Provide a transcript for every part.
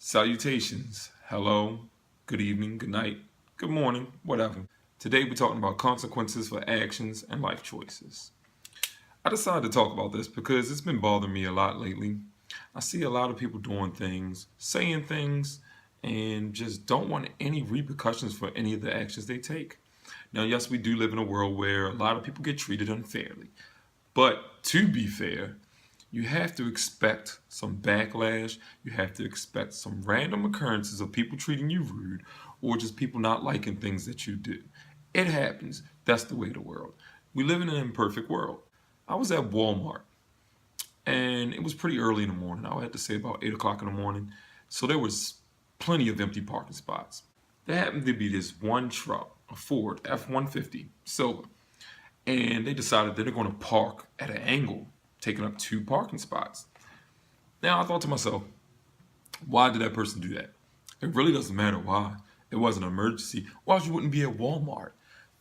Salutations. Hello, good evening, good night, good morning, whatever. Today we're talking about consequences for actions and life choices. I decided to talk about this because it's been bothering me a lot lately. I see a lot of people doing things, saying things, and just don't want any repercussions for any of the actions they take. Now, yes, we do live in a world where a lot of people get treated unfairly. But to be fair, you have to expect some backlash. You have to expect some random occurrences of people treating you rude or just people not liking things that you do. It happens. That's the way of the world. We live in an imperfect world. I was at Walmart and it was pretty early in the morning. I would have to say about 8 o'clock in the morning. So there was plenty of empty parking spots. There happened to be this one truck, a Ford F-150 silver, and they decided that they're going to park at an angle, taking up two parking spots. Now I thought to myself, why did that person do that? It really doesn't matter why. It wasn't an emergency, or else you wouldn't be at Walmart.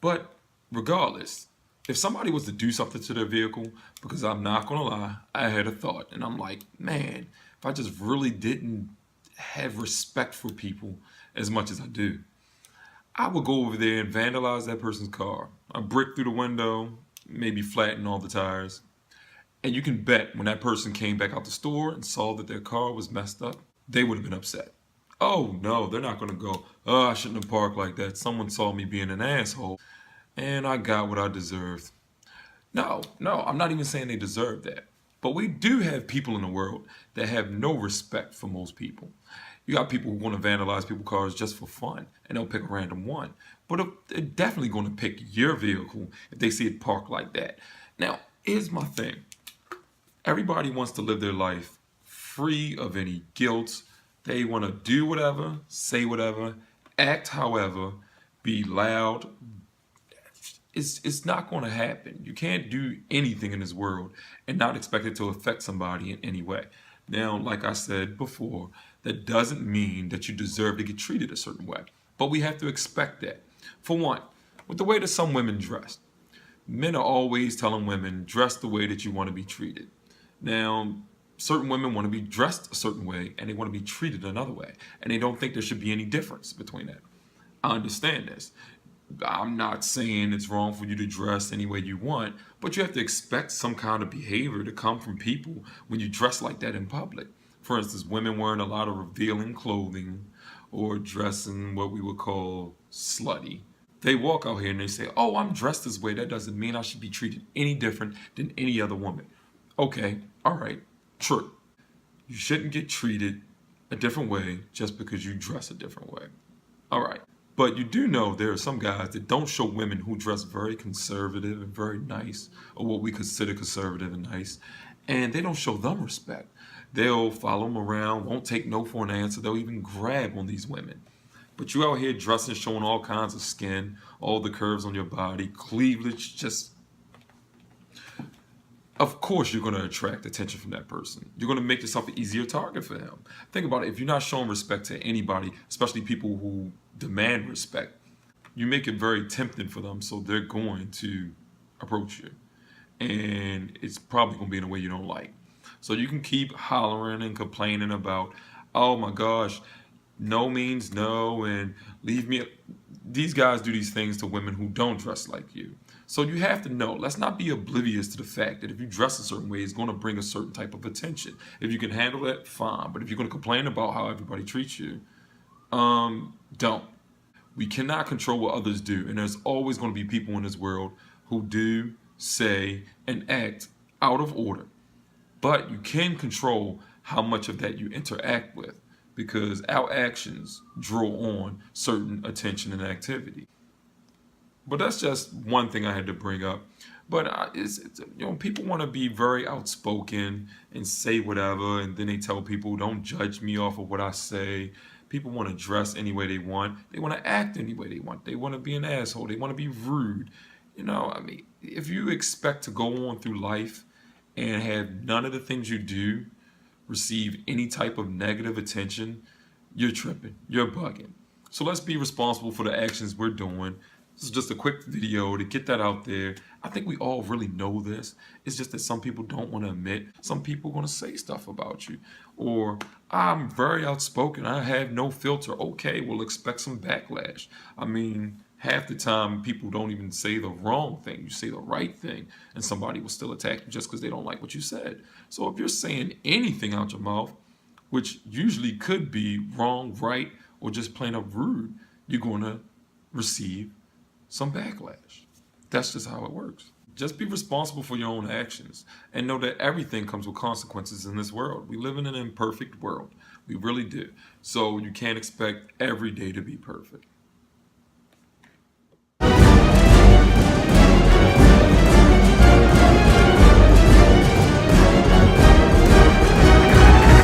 But regardless, if somebody was to do something to their vehicle, because I'm not gonna lie, I had a thought, and I'm like, man, if I just really didn't have respect for people as much as I do, I would go over there and vandalize that person's car. I brick through the window, maybe flatten all the tires. And you can bet when that person came back out the store and saw that their car was messed up, they would have been upset. Oh no, they're not going to go, oh, I shouldn't have parked like that. Someone saw me being an asshole and I got what I deserved. No, I'm not even saying they deserve that. But we do have people in the world that have no respect for most people. You got people who want to vandalize people's cars just for fun, and they'll pick a random one. But they're definitely going to pick your vehicle if they see it parked like that. Now, here's my thing. Everybody wants to live their life free of any guilt. They want to do whatever, say whatever, act however, be loud. It's not going to happen. You can't do anything in this world and not expect it to affect somebody in any way. Now, like I said before, that doesn't mean that you deserve to get treated a certain way. But we have to expect that. For one, with the way that some women dress, men are always telling women, dress the way that you want to be treated. Now, certain women want to be dressed a certain way and they want to be treated another way. And they don't think there should be any difference between that. I understand this. I'm not saying it's wrong for you to dress any way you want, but you have to expect some kind of behavior to come from people when you dress like that in public. For instance, women wearing a lot of revealing clothing or dressing what we would call slutty. They walk out here and they say, oh, I'm dressed this way. That doesn't mean I should be treated any different than any other woman. Okay, all right, true. You shouldn't get treated a different way just because you dress a different way. All right. But you do know there are some guys that don't show women who dress very conservative and very nice, or what we consider conservative and nice, and they don't show them respect. They'll follow them around, won't take no for an answer. They'll even grab on these women. But you out here dressing, showing all kinds of skin, all the curves on your body, cleavage, just... Of course you're going to attract attention from that person. You're going to make yourself an easier target for him. Think about it. If you're not showing respect to anybody, especially people who demand respect, you make it very tempting for them, so they're going to approach you. And it's probably going to be in a way you don't like. So you can keep hollering and complaining about, oh my gosh, no means no, and leave me. These guys do these things to women who don't dress like you. So you have to know, let's not be oblivious to the fact that if you dress a certain way, it's going to bring a certain type of attention. If you can handle that, fine. But if you're going to complain about how everybody treats you, don't. We cannot control what others do. And there's always going to be people in this world who do, say, and act out of order. But you can control how much of that you interact with, because our actions draw on certain attention and activity. But that's just one thing I had to bring up. But people want to be very outspoken and say whatever, and then they tell people, don't judge me off of what I say. People want to dress any way they want. They want to act any way they want. They want to be an asshole. They want to be rude. If you expect to go on through life and have none of the things you do receive any type of negative attention, you're tripping. You're bugging. So let's be responsible for the actions we're doing. This is just a quick video to get that out there. I think we all really know this. It's just that some people don't want to admit. Some people want to say stuff about you. Or, I'm very outspoken. I have no filter. Okay, we'll expect some backlash. I mean, half the time people don't even say the wrong thing. You say the right thing, and somebody will still attack you just because they don't like what you said. So if you're saying anything out your mouth, which usually could be wrong, right, or just plain up rude, you're going to receive some backlash. That's just how it works. Just be responsible for your own actions and know that everything comes with consequences in this world. We live in an imperfect world. We really do. So you can't expect every day to be perfect.